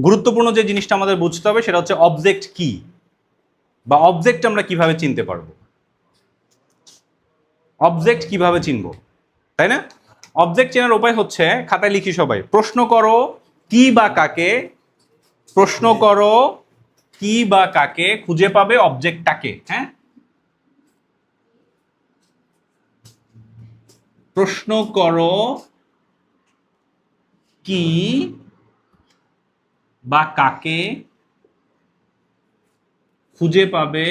গুরুত্বপূর্ণ যে জিনিসটা আমাদের বুঝতে হবে সেটা হচ্ছে অবজেক্ট কি, বা অবজেক্ট আমরা কিভাবে চিনতে পারবো, অবজেক্ট কিভাবে চিনব, তাই না? অবজেক্ট চেনার উপায় হচ্ছে, খাতায় লিখি সবাই, প্রশ্ন করো কি বা কাকে, প্রশ্ন করো কি বা কাকে, খুঁজে পাবে অবজেক্টটাকে। হ্যাঁ, প্রশ্ন করো কি বা কাকে, খুঁজে পাবে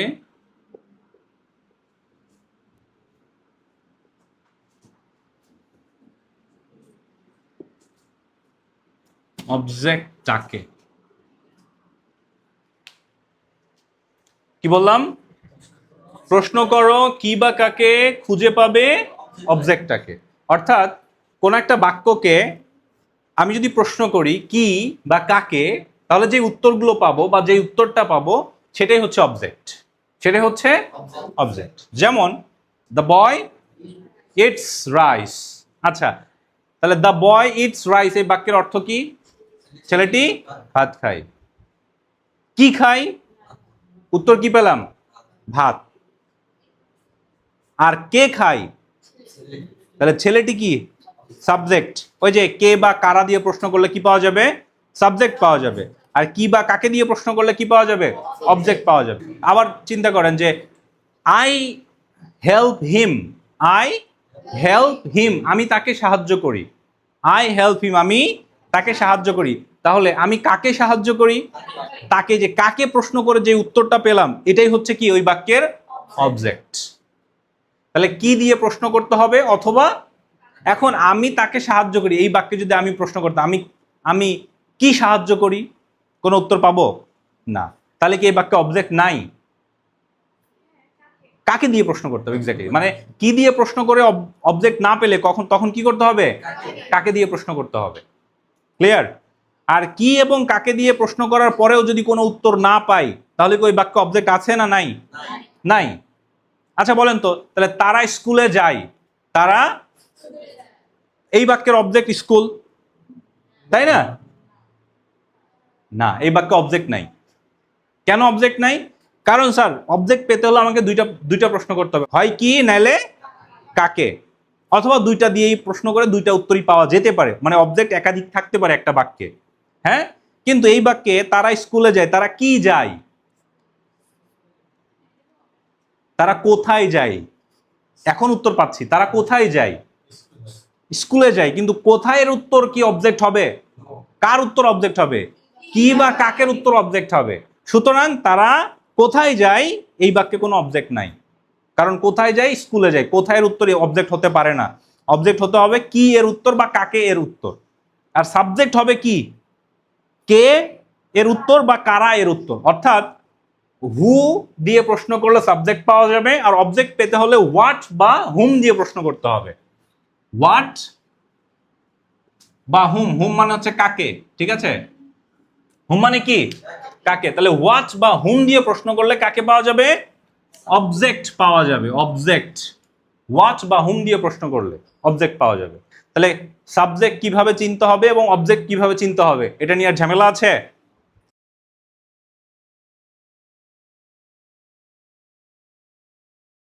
অবজেক্টটাকে। কি বললাম? প্রশ্ন করো কি বা কাকে, খুঁজে পাবে অবজেক্টটাকে। অর্থাৎ কোন একটা বাক্যকে আমি যদি প্রশ্ন করি কি বা কাকে, তাহলে যে উত্তরগুলো পাবো বা যে উত্তরটা পাবো সেটাই হচ্ছে অবজেক্ট, সেটাই হচ্ছে অবজেক্ট। যেমন দ্য বয় ইটস রাইস। আচ্ছা, তাহলে দ্য বয় ইটস রাইস এই বাক্যের অর্থ কি? ছেলেটি ভাত খায়। কি খাই? উত্তর কি পেলাম? ভাত। আর কে খায়? তাহলে ছেলেটি কি? সাবজেক্ট। ওই যে কে বা কারা দিয়ে প্রশ্ন করলে কি পাওয়া যাবে? সাবজেক্ট পাওয়া যাবে। আর কি বা কাকে দিয়ে প্রশ্ন করলে কি পাওয়া যাবে? অবজেক্ট পাওয়া যাবে। আবার চিন্তা করেন যে I help him, I help him, আমি তাকে সাহায্য করি। আই হেল্প হিম, আমি তাকে সাহায্য করি। তাহলে আমি কাকে সাহায্য করি? তাকে। যে কাকে প্রশ্ন করে যে উত্তরটা পেলাম এটাই হচ্ছে কি ওই বাক্যের অবজেক্ট। তাহলে কি দিয়ে প্রশ্ন করতে হবে, অথবা এখন আমি তাকে সাহায্য করি এই বাক্যে যদি আমি প্রশ্ন করতাম আমি আমি কি সাহায্য করি, কোনো উত্তর পাবো না। তাহলে কি এই বাক্যে অবজেক্ট নাই? কাকে দিয়ে প্রশ্ন করতে হবে এক্স্যাক্টলি, মানে কি দিয়ে প্রশ্ন করে অবজেক্ট না পেলে তখন কি করতে হবে? কাকে দিয়ে প্রশ্ন করতে হবে। ক্লিয়ার? আর কি এবং কাকে দিয়ে প্রশ্ন করার পরেও যদি কোনো উত্তর না পাই তাহলে কি ওই বাক্যে অবজেক্ট আছে না নাই? নাই। আচ্ছা বলেন তো, তাহলে তারা স্কুলে যায়, তারা এই বাক্যের অবজেক্ট স্কুল, তাই না? না, এই বাক্যে অবজেক্ট নাই। কেন অবজেক্ট নাই? কারণ স্যার অবজেক্ট পেতে হলে আমাকে দুইটা প্রশ্ন করতে হবে, হয় কি নাইলে কাকে, অথবা দুইটা দিয়েই প্রশ্ন করে দুইটা উত্তরই পাওয়া যেতে পারে, মানে অবজেক্ট একাধিক থাকতে পারে একটা বাক্যে। হ্যাঁ, কিন্তু এই বাক্যে তারা স্কুলে যায়, তারা কি যায়? তারা কোথায় যায়? এখন উত্তর পাচ্ছি, তারা কোথায় যায়? স্কুলে যায়। কিন্তু কোথায় এর উত্তর কি অবজেক্ট হবে? কার উত্তর অবজেক্ট হবে? কি বা কাকের উত্তর অবজেক্ট হবে। সুতরাং তারা কোথায় যায় এই বাক্যে কোনো অবজেক্ট নাই, কারণ কোথায় যায়? স্কুলে যায়। কোথায় এর উত্তর অবজেক্ট হতে পারে না, অবজেক্ট হতে হবে কি এর উত্তর বা কাকে এর উত্তর। আর সাবজেক্ট হবে কি? কে এর উত্তর বা কারা এর উত্তর। অর্থাৎ হু দিয়ে প্রশ্ন করলে সাবজেক্ট পাওয়া যাবে, আর অবজেক্ট পেতে হলে হোয়াট বা হুম দিয়ে প্রশ্ন করতে হবে। হোয়াট বা হুম, হুম মানে হচ্ছে কাকে, ঠিক আছে? হুম মানে কি? কাকে। তাহলে হোয়াট বা হুম দিয়ে প্রশ্ন করলে কাকে পাওয়া যাবে? অবজেক্ট পাওয়া যাবে, অবজেক্ট। হোয়াট বা হুম দিয়ে প্রশ্ন করলে অবজেক্ট পাওয়া যাবে। তাহলে সাবজেক্ট কিভাবে চিনতে হবে এবং অবজেক্ট কিভাবে চিনতে হবে এটা নিয়ে আর ঝামেলা আছে?